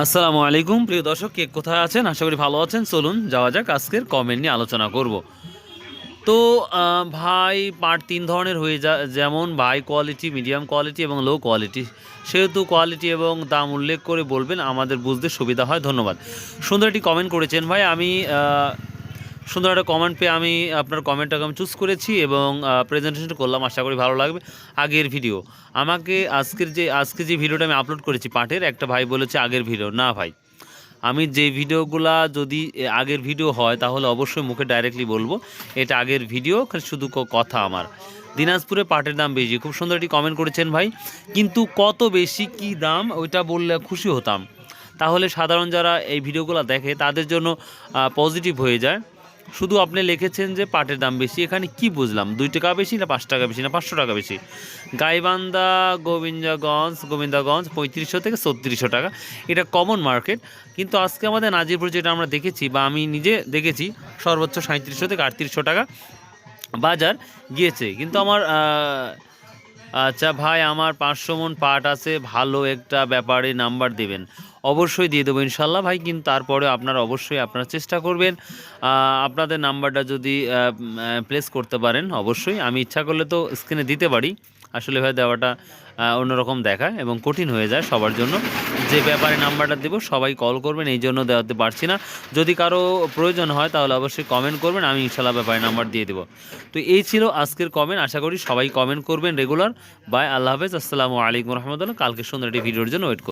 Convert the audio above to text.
আসসালামু আলাইকুম প্রিয় দর্শক, কে কোথায় আছেন? আশা করি ভালো আছেন। চলুন যাওয়া যাক, আজকের কমেন্ট নিয়ে আলোচনা করব। তো ভাই পার্ট তিন ধরনের হয়ে যেমন ভাই কোয়ালিটি, মিডিয়াম কোয়ালিটি এবং লো কোয়ালিটি। সেহেতু কোয়ালিটি এবং দাম উল্লেখ করে বলবেন, আমাদের বুঝতে সুবিধা হয়। ধন্যবাদ। সুন্দর একটি কমেন্ট করেছেন ভাই। সুন্দর একটা কমেন্ট পেয়ে আমি আপনার কমেন্টটাকে আমি চুজ করেছি এবং প্রেজেন্টেশন করলাম। আশা করি ভালো লাগবে। আগের ভিডিও আমাকে আজকে যে ভিডিওটা আমি আপলোড করেছি পার্টের, একটা ভাই বলেছে আগের ভিডিও। না ভাই, আমি যে ভিডিওগুলা যদি আগের ভিডিও হয় তাহলে অবশ্যই মুখে ডাইরেক্টলি বলবো এটা আগের ভিডিও, শুধু কথা আমার। দিনাজপুরে পাটের দাম বেশি। খুব সুন্দর একটি কমেন্ট করেছেন ভাই, কিন্তু কত বেশি কি দাম ওইটা বললে খুশি হতাম। তাহলে সাধারণ যারা এই ভিডিওগুলো দেখে তাদের জন্য পজিটিভ হয়ে যায়। শুধু আপনি লিখেছেন যে পাটের দাম বেশি, এখানে কি বুঝলাম? 2 টাকা বেশি না 5 টাকা বেশি না 500 টাকা বেশি? গাইবান্ধা গোবিন্দাগঞ্জ 3500 থেকে 3600 টাকা, এটা কমন মার্কেট। কিন্তু আজকে আমাদের নাজিরপুর যেটা আমরা দেখেছি বা আমি নিজে দেখেছি, সর্বোচ্চ 3700 থেকে 3800 টাকা বাজার গিয়েছে। কিন্তু আচ্ছা ভাই, আমার 500 মন পাট আছে, ভালো একটা ব্যাপারে নাম্বার দেবেন। অবশ্যই দিয়ে দেবো ইনশাল্লাহ ভাই, কিন্তু তারপরে আপনারা অবশ্যই আপনারা চেষ্টা করবেন আপনাদের নাম্বারটা যদি প্লেস করতে পারেন। অবশ্যই আমি ইচ্ছা করলে তো স্ক্রিনে দিতে পারি, আসলে ভাই দেওয়াটা অন্যরকম দেখায় এবং কঠিন হয়ে যায় সবার জন্য। যে ব্যাপারে নাম্বারটা দেবো সবাই কল করবেন, এই জন্য দেওয়াতে পারছি না। যদি কারো প্রয়োজন হয় তাহলে অবশ্যই কমেন্ট করবেন, আমি ইনশাল্লাহ ব্যাপারে নাম্বার দিয়ে দেবো। তো এই ছিল আজকের কমেন্ট। আশা করি সবাই কমেন্ট করবেন রেগুলার। বাই, আল্লাহ হাফেজ, আসসালামু আলাইকুম রহমতুল্লাহ। কালকে সুন্দর একটি ভিডিওর জন্য ওয়েট